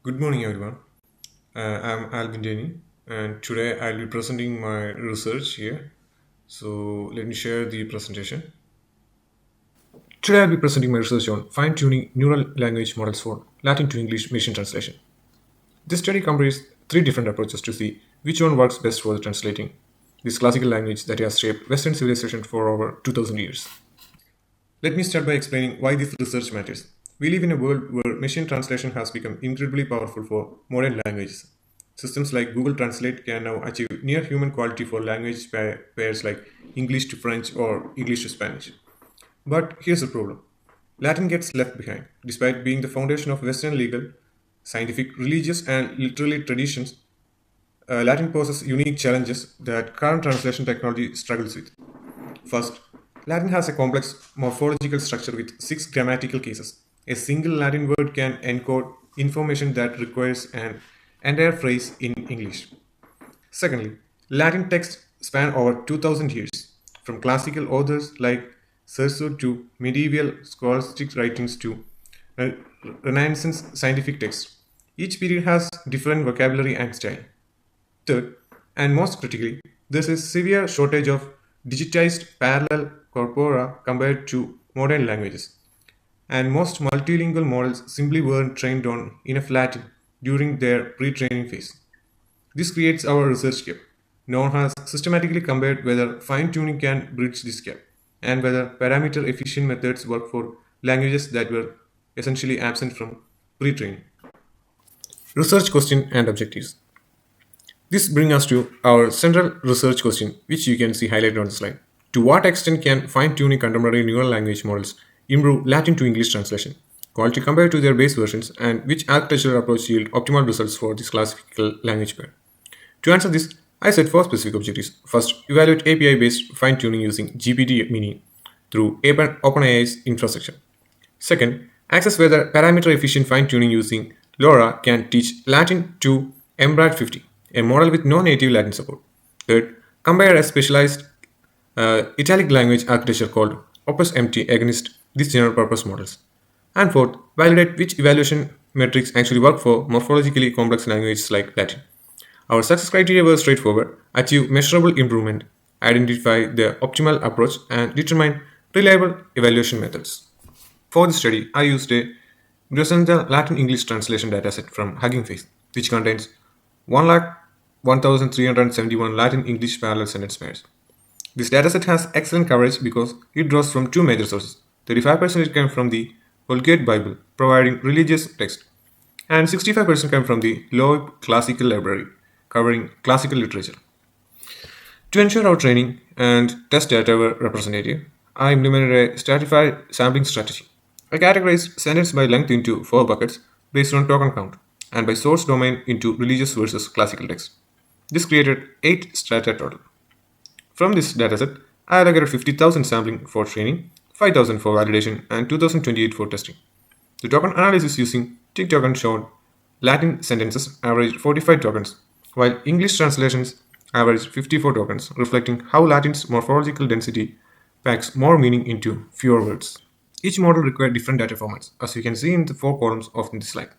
Good morning, everyone. I'm Alvin Denny, and today I'll be presenting my research here. So let me share the presentation. Today I'll be presenting my research on fine-tuning neural language models for Latin to English machine translation. This study compares three different approaches to see which one works best for translating this classical language that has shaped Western civilization for over 2000 years. Let me start by explaining why this research matters. We live in a world where machine translation has become incredibly powerful for modern languages. Systems like Google Translate can now achieve near human quality for language pairs like English to French or English to Spanish. But here's the problem: Latin gets left behind. Despite being the foundation of Western legal, scientific, religious, and literary traditions, Latin poses unique challenges that current translation technology struggles with. First, Latin has a complex morphological structure with six grammatical cases. A single Latin word can encode information that requires an entire phrase in English. Secondly, Latin texts span over 2000 years, from classical authors like Cicero to medieval scholastic writings to uh, Renaissance scientific texts. Each period has different vocabulary and style. Third, and most critically, there's a severe shortage of digitized parallel corpora compared to modern languages, and most multilingual models simply weren't trained on enough Latin during their pre-training phase. This creates our research gap. No one has systematically compared whether fine-tuning can bridge this gap, and whether parameter-efficient methods work for languages that were essentially absent from pre-training. Research question and objectives. This brings us to our central research question, which you can see highlighted on the slide. To what extent can fine-tuning contemporary neural language models improve Latin to English translation, quality compared to their base versions, and which architectural approach yield optimal results for this classical language pair? To answer this, I set four specific objectives. First, evaluate API-based fine-tuning using GPT Mini through OpenAI's infrastructure. Second, assess whether parameter-efficient fine-tuning using LoRa can teach Latin to Embrad50, a model with no native Latin support. Third, compare a specialized italic language architecture called Opus-MT against these general-purpose models. And fourth, validate which evaluation metrics actually work for morphologically complex languages like Latin. Our success criteria were straightforward: achieve measurable improvement, identify the optimal approach, and determine reliable evaluation methods. For this study, I used a Grosvenor Latin English translation dataset from Hugging Face, which contains 1,01,371 Latin English parallel sentence pairs. This dataset has excellent coverage because it draws from two major sources. 35% came from the Vulgate Bible, providing religious text, and 65% came from the Loeb Classical Library, covering classical literature. To ensure our training and test data were representative, I implemented a stratified sampling strategy. I categorized sentence by length into four buckets based on token count, and by source domain into religious versus classical text. This created 8 strata total. From this dataset, I allocated 50,000 sampling for training, 5,000 for validation, and 2,028 for testing. The token analysis using tick token showed Latin sentences averaged 45 tokens, while English translations averaged 54 tokens, reflecting how Latin's morphological density packs more meaning into fewer words. Each model required different data formats, as you can see in the four columns of this slide.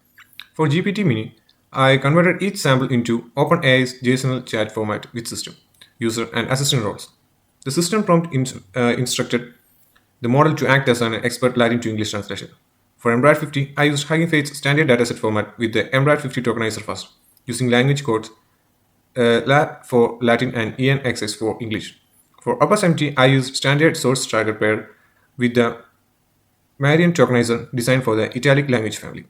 For GPT Mini, I converted each sample into OpenAI's JSON chat format with system, user, and assistant roles. The system prompt instructed the model to act as an expert Latin to English translation. For Embrad50, I used Hugging Face's standard dataset format with the Embrad50 tokenizer first, using language codes LA for Latin and ENXX for English. For Opus-MT, I used standard source tracker pair with the Marian tokenizer designed for the Italic language family.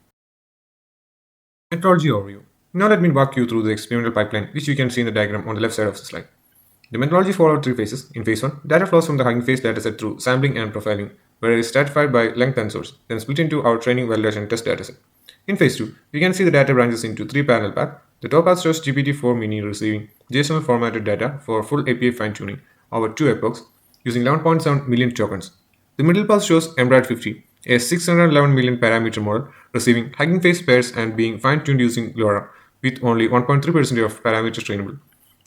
Methodology overview. Now let me walk you through the experimental pipeline, which you can see in the diagram on the left side of the slide. The methodology followed three phases. In phase 1, data flows from the Hugging Face dataset through sampling and profiling, where it is stratified by length and source, then split into our training, validation, test dataset. In phase 2, we can see the data branches into three parallel paths. The top path shows GPT-4 Mini receiving JSON formatted data for full API fine-tuning over 2 epochs using 11.7 million tokens. The middle path shows Embrad50, a 611 million parameter model receiving Hugging Face pairs and being fine-tuned using LoRa with only 1.3% of parameters trainable.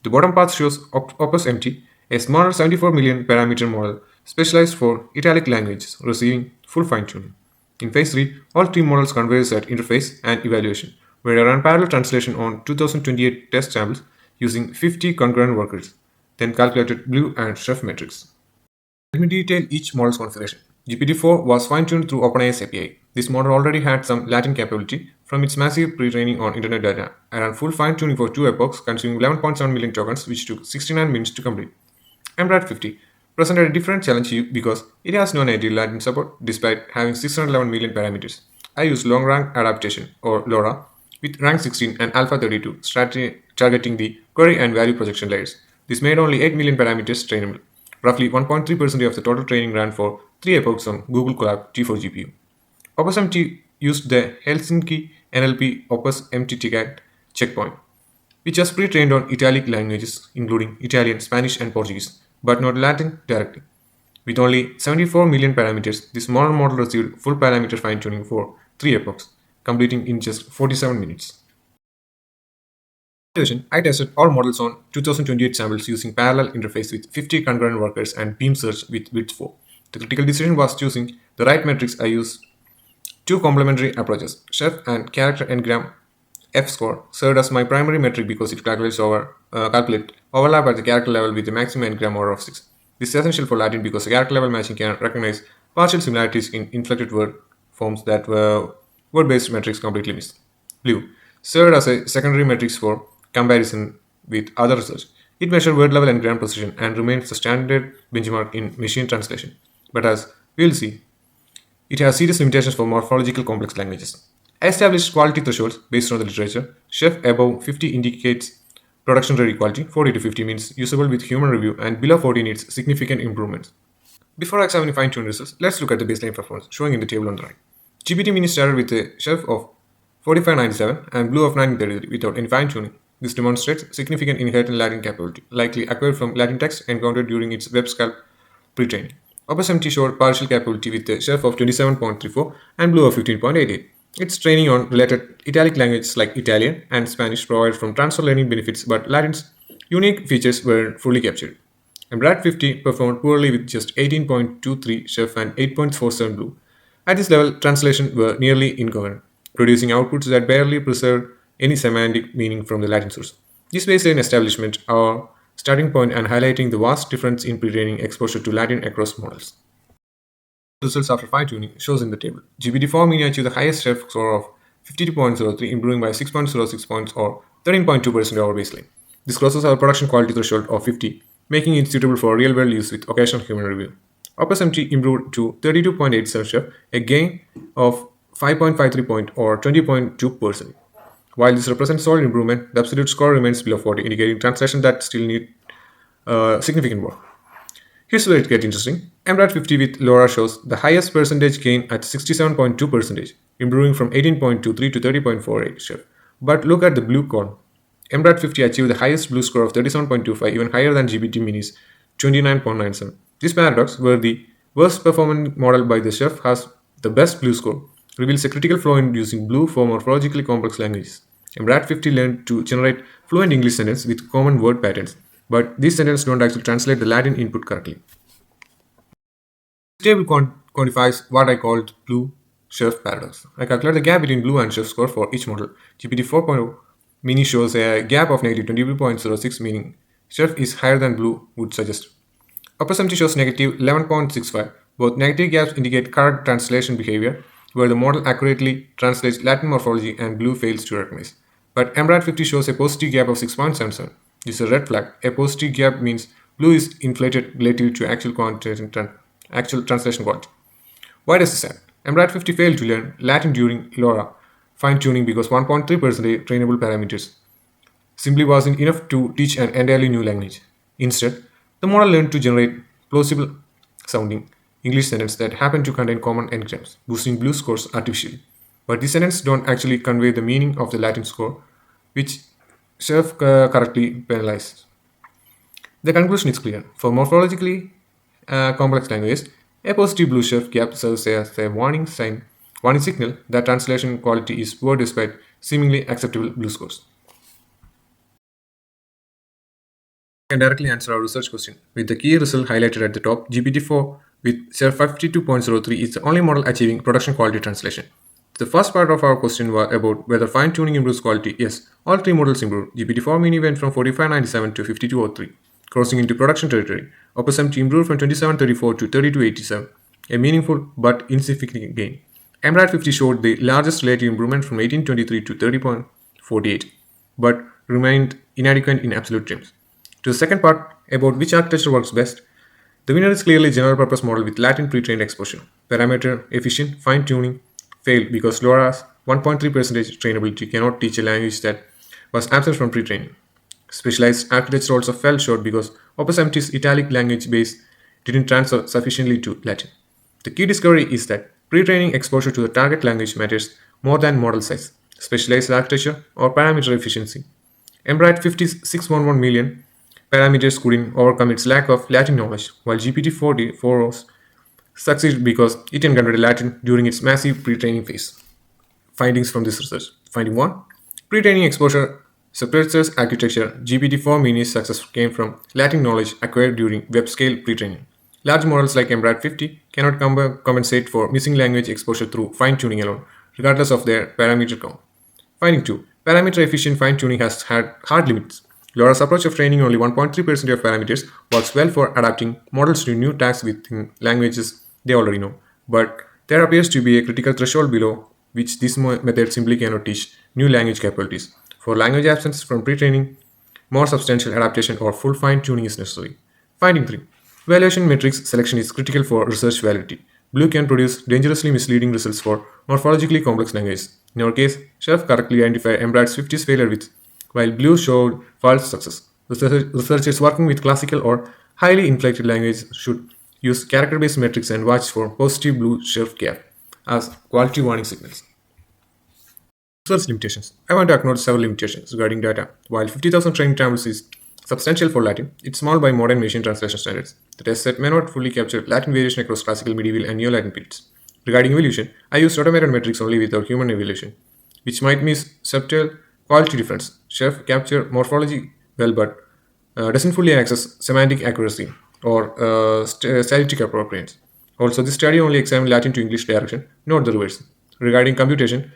The bottom path shows Opus-MT, a smaller 74 million parameter model specialized for Italic languages, receiving full fine-tuning. In phase 3, all three models converge at interface and evaluation, where I ran parallel translation on 2028 test samples using 50 concurrent workers, then calculated BLUE and Chef metrics. Let me detail each model's configuration. GPT-4 was fine-tuned through OpenAI's API. This model already had some Latin capability from its massive pre-training on internet data. I ran full fine-tuning for 2 epochs, consuming 11.7 million tokens, which took 69 minutes to complete. MRAT 50 presented a different challenge because it has no native Latin support despite having 611 million parameters. I used long rank adaptation or LoRa with rank 16 and alpha 32 strategy targeting the query and value projection layers. This made only 8 million parameters trainable. Roughly 1.3% of the total training ran for 3 epochs on Google Colab G4 GPU. Opus-MT used the Helsinki NLP Opus-MT ticket checkpoint, which was pre-trained on Italic languages including Italian, Spanish and Portuguese, but not Latin directly. With only 74 million parameters, this model received full parameter fine-tuning for 3 epochs, completing in just 47 minutes. In addition, I tested all models on 2028 samples using parallel interface with 50 concurrent workers and beam search with width 4. The critical decision was choosing the right metrics. I used two complementary approaches. Chef and character engram F score served as my primary metric because it calculate overlap at the character level with a maximum engram order of 6. This is essential for Latin because the character level matching can recognize partial similarities in inflected word forms that word-based metrics completely miss. Blue served as a secondary metrics for comparison with other research. It measured word level engram precision and remains the standard benchmark in machine translation. But as we'll see, it has serious limitations for morphological complex languages. I established quality thresholds based on the literature. Chef above 50 indicates production ready quality, 40 to 50 means usable with human review, and below 40 needs significant improvements. Before examining fine-tuned results, let's look at the baseline performance shown in the table on the right. GPT mini started with a Chef of 4597 and Blue of 1933 without any fine-tuning. This demonstrates significant inherent Latin capability, likely acquired from Latin text encountered during its WebScalp pre-training. Opus-MT showed partial capability with a Chef of 27.34 and Blue of 15.88. Its training on related Italic languages like Italian and Spanish provided from transfer learning benefits, but Latin's unique features weren't fully captured. And Brad 50 performed poorly with just 18.23 Chef and 8.47 Blue. At this level, translations were nearly incoherent, producing outputs that barely preserved any semantic meaning from the Latin source. This baseline establishment our starting point and highlighting the vast difference in pre-training exposure to Latin across models. Results after fine-tuning shows in the table. GPT-4 mini achieved the highest Chef score of 52.03, improving by 6.06 points or 13.2% over baseline. This crosses our production quality threshold of 50, making it suitable for real-world use with occasional human review. Opus-MT improved to 32.87 Chef, a gain of 5.53 point or 20.2%. While this represents solid improvement, the absolute score remains below 40, indicating translation that still need significant work. Here's where it gets interesting. MRAT 50 with LoRa shows the highest percentage gain at 67.2%, improving from 18.23 to 30.48 Chef. But look at the blue column. MRAT 50 achieved the highest blue score of 37.25, even higher than GPT Mini's 29.97. This paradox, where the worst performing model by the Chef has the best blue score, reveals a critical flaw in using blue for morphologically complex languages. MRAT 50 learned to generate fluent English sentences with common word patterns, but these sentences don't actually translate the Latin input correctly. This table quantifies what I called blue Chef paradox. I calculate the gap between blue and Chef score for each model. GPT 4.0 mini shows a gap of negative 22.06, meaning Chef is higher than blue would suggest. Opus-MT shows negative 11.65. Both negative gaps indicate correct translation behavior, where the model accurately translates Latin morphology and blue fails to recognize. But MRAT 50 shows a positive gap of 6.77. This is a red flag. A positive gap means blue is inflated relative to actual translation quality. Why does this happen? MRAT 50 failed to learn Latin during LoRa fine-tuning because 1.3% trainable parameters simply wasn't enough to teach an entirely new language. Instead, the model learned to generate plausible sounding English sentences that happen to contain common engrams, boosting blue scores artificially. But these sentences don't actually convey the meaning of the Latin score, which Chef correctly penalized. The conclusion is clear. For morphologically complex languages, a positive blue Chef gap serves as a warning signal that translation quality is poor despite seemingly acceptable blue scores. Can directly answer our research question. With the key result highlighted at the top, GPT-4 with Chef 52.03 is the only model achieving production quality translation. The first part of our question was about whether fine tuning improves quality. Yes, all three models improved. GPT-4 mini went from 4597 to 5203, crossing into production territory. Opus-MT improved from 2734 to 3287, a meaningful but insignificant gain. MRAT 50 showed the largest relative improvement from 1823 to 30.48, but remained inadequate in absolute terms. To the second part about which architecture works best, the winner is clearly general purpose model with Latin pre-trained exposure. Parameter efficient fine tuning failed because LoRa's 1.3% trainability cannot teach a language that was absent from pre-training. Specialized architecture also fell short because Opus-MT's Italic language base didn't transfer sufficiently to Latin. The key discovery is that pre-training exposure to the target language matters more than model size, specialized architecture, or parameter efficiency. Embright 5611 million parameters couldn't overcome its lack of Latin knowledge, while GPT-4 succeeded because it encountered Latin during its massive pre-training phase. Findings from this research. Finding 1. Pre-training exposure suppresses architecture. GPT-4 mini's success came from Latin knowledge acquired during web-scale pre-training. Large models like MRAT 50 cannot compensate for missing language exposure through fine-tuning alone, regardless of their parameter count. Finding 2. Parameter efficient fine-tuning has had hard limits. LoRa's approach of training only 1.3% of parameters works well for adapting models to new tasks within languages they already know. But there appears to be a critical threshold below which this method simply cannot teach new language capabilities. For language absence from pre-training, more substantial adaptation or full fine-tuning is necessary. Finding 3. Evaluation matrix selection is critical for research validity. Blue can produce dangerously misleading results for morphologically complex languages. In our case, Chef correctly identified Embrad's 50's failure with, while Blue showed false success. Researchers working with classical or highly inflected languages should use character-based metrics and watch for positive Blue-Chef gap as quality warning signals. Research limitations. I want to acknowledge several limitations regarding data. While 50,000 training tables is substantial for Latin, it's small by modern machine translation standards. The test set may not fully capture Latin variation across classical, medieval, and Neo-Latin periods. Regarding evolution, I used automated metrics only without human evaluation, which might miss subtle quality difference. Chef capture morphology well, but doesn't fully access semantic accuracy or stylistic appropriateness. Also, this study only examined Latin to English direction, not the reverse. Regarding computation,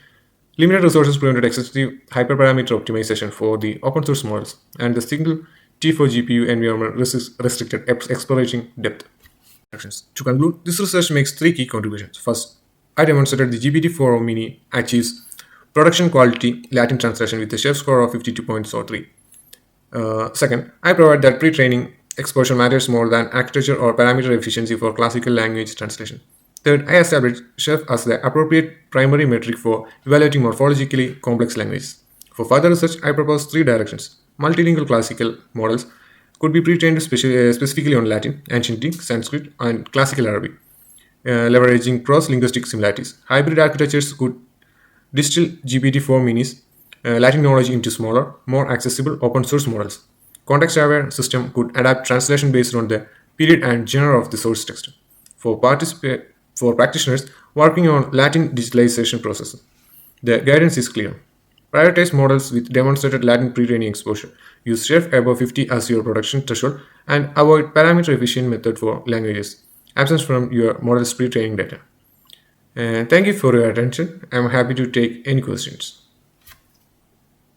limited resources prevented excessive hyperparameter optimization for the open source models, and the single T4 GPU environment restricted exploration depth. To conclude, this research makes three key contributions. First, I demonstrated the GPT-4 mini achieves production quality Latin translation with a chef score of 52.03. Second, I provide that pre-training exposure matters more than architecture or parameter efficiency for classical language translation. Third, I established chef as the appropriate primary metric for evaluating morphologically complex languages. For further research, I propose three directions. Multilingual classical models could be pre-trained specifically on Latin, Ancient Greek, Sanskrit, and Classical Arabic, leveraging cross-linguistic similarities. Hybrid architectures could distill GPT-4 minis Latin knowledge into smaller, more accessible open-source models. Context-aware system could adapt translation based on the period and genre of the source text. For practitioners working on Latin digitalization processes, the guidance is clear. Prioritize models with demonstrated Latin pre-training exposure. Use chef above 50 as your production threshold and avoid parameter-efficient method for languages. Absence from your model's pre-training data. And thank you for your attention. I'm happy to take any questions.